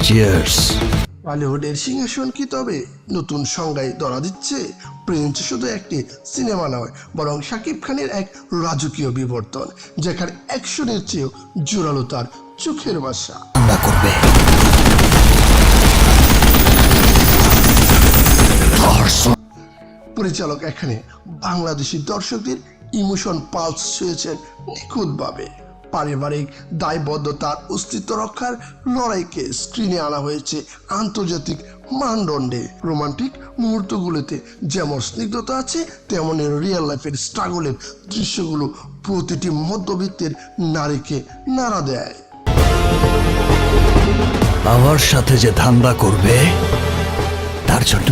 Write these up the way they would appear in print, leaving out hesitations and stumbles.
Cheers. বলিউডের সিংহাসন কি তবে নতুন সংজ্ঞায় ধরা দিচ্ছে? প্রিন্স শুধু একটি সিনেমা নয়, বরং শাকিব খানের এক রাজকীয় বিবর্তন, যেখানে অ্যাকশনের চেয়েও জোরালো তার চোখের ভাষা। ঠান্ডা করবে। পরিচালক এখানে বাংলাদেশি দর্শকদের ইমোশন পালস ছুঁয়েছেন নিখুঁতভাবে। পারিবারিক দায়বদ্ধতার অস্তিত্ব রক্ষার লড়াইকে স্ক্রিনে আনা হয়েছে আন্তর্জাতিক মানদণ্ডে। রোমান্টিক মুহূর্তগুলোতে যেমন স্নিগ্ধতা আছে, তেমনি রিয়েল লাইফের স্ট্রাগলের দৃশ্যগুলো প্রতিটি মধ্যবিত্তের নারীকে নাড়া দেয়। আমার সাথে যে ধান্দা করবে তার জন্য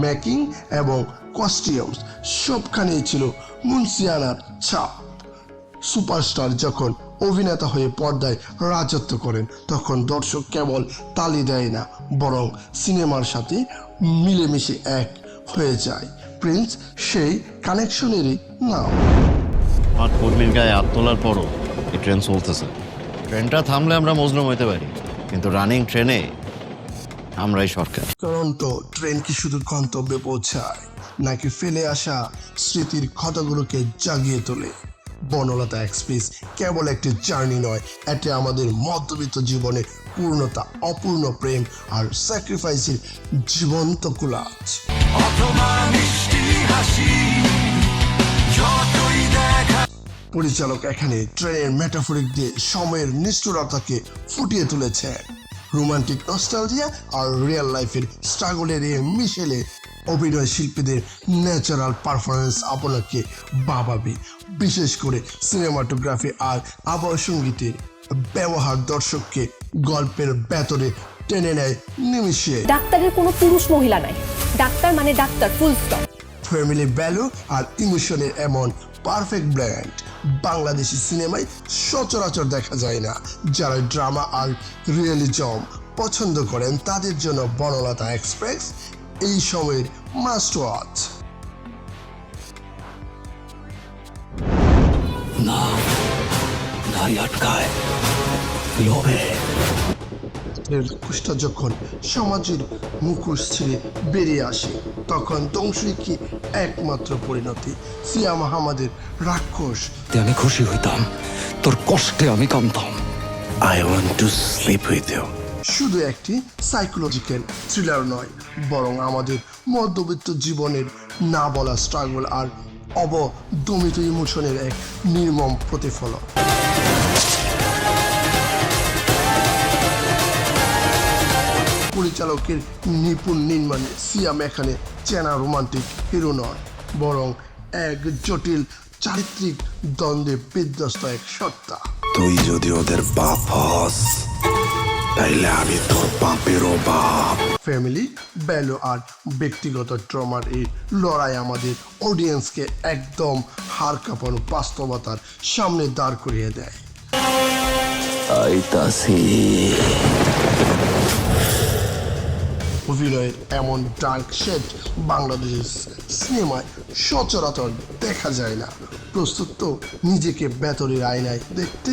মেকিং এবং কস্টিউমস সবখানেই ছিল মুন্সিয়ানার ছাপ। সুপারস্টার যখন অভিনেতা হয়ে পর্দায় রাজত্ব করেন, তখন দর্শক কেবল তালি দেয় না, বরং সিনেমার সাথে মিলেমিশে এক হয়ে যায়। প্রিন্স সেই কানেকশনেরই নাম। আমার কর্মীর গায়ে হাত তোলার পরও এই ট্রেন চলতেছে। ট্রেনটা থামলে আমরা মজলুম হইতে পারি, কিন্তু রানিং ট্রেনে আমরাই সরকার। টরন্টো ট্রেন কি শুধু গন্তব্যে পৌঁছায়, নাকি ফেলে আসা স্মৃতির ক্ষতগুলোকে জাগিয়ে তোলে? বনলতা এক্সপ্রেস কেবল একটি জার্নি নয়, এটা আমাদের মধ্যবিত্ত জীবনের পূর্ণতা, অপূর্ণ প্রেম আর স্যাক্রিফাইসের জীবন্ত কোলাজ। পরিচালক এখানে ট্রেনের মেটাফরিক দিয়ে সময়ের নিষ্ঠুরতাকে ফুটিয়ে তুলেছেন। রোমান্টিক নস্টালজিয়া আর রিয়েল লাইফের স্ট্রাগলের এই মিশেলে অভিনয় শিল্পীদের ন্যাচারাল পারফরমেন্স আপনাকে ভাবাবে। বিশেষ করে সিনেমাটোগ্রাফি আর আবহ সঙ্গীতের ব্যবহার দর্শককে গল্পের ভেতরে টেনে নেয় নিমিষে। ডাক্তারের কোনো পুরুষ মহিলা নাই, ডাক্তার মানে doctor, full stop. Family value আর ইমোশনের এমন পারফেক্ট ব্ল্যান্ড বাংলাদেশি সিনেমায় সচরাচর দেখা যায় না। যারা ড্রামা আর রিয়েলিজম পছন্দ করেন, তাদের জন্য বনলতা এক্সপ্রেস এই সময়ের মাস্ট ওয়াচ। না, নারী আটকায় লোভে। কুষ্টা যখন সমাজের মুখোশ ছিঁড়ে বেরিয়ে আসে, তখন ধ্বংসই কি একমাত্র পরিণতি? সিয়াম আহমেদের রাক্ষস। আমি খুশি হইতাম, তোর কষ্টে আমি কামতাম। I want to sleep with you শুধু একটি সাইকোলজিক্যাল থ্রিলার নয়, বরং আমাদের মধ্যবিত্ত জীবনের না বলা স্ট্রাগল আর অবদমিত ইমোশনের এক নির্মম প্রতিফলন। পরিচালকের নিপুণ নির্মাণে সিয়াম এখানে চেনা রোমান্টিক হিরো নয়, বরং এক জটিল চারিত্রিক দ্বন্দ্বে বিধ্বস্ত এক সত্তা। তুই যদি ওদের বাপ হস, তাইলে আমি তোর বাপেরও বাপ। ফ্যামিলি ভ্যালু আর ব্যক্তিগত ট্রমার এই লড়াই আমাদের অডিয়েন্সকে একদম হাড় কাঁপানো বাস্তবতার সামনে দাঁড় করিয়ে দেয়। অভিনয়ের এমন ডার্ক শেড বাংলাদেশের সিনেমায় সচরাচর দেখা যায় না। প্রস্তুত তো নিজেকে ভেতরের আয়নায় দেখতে?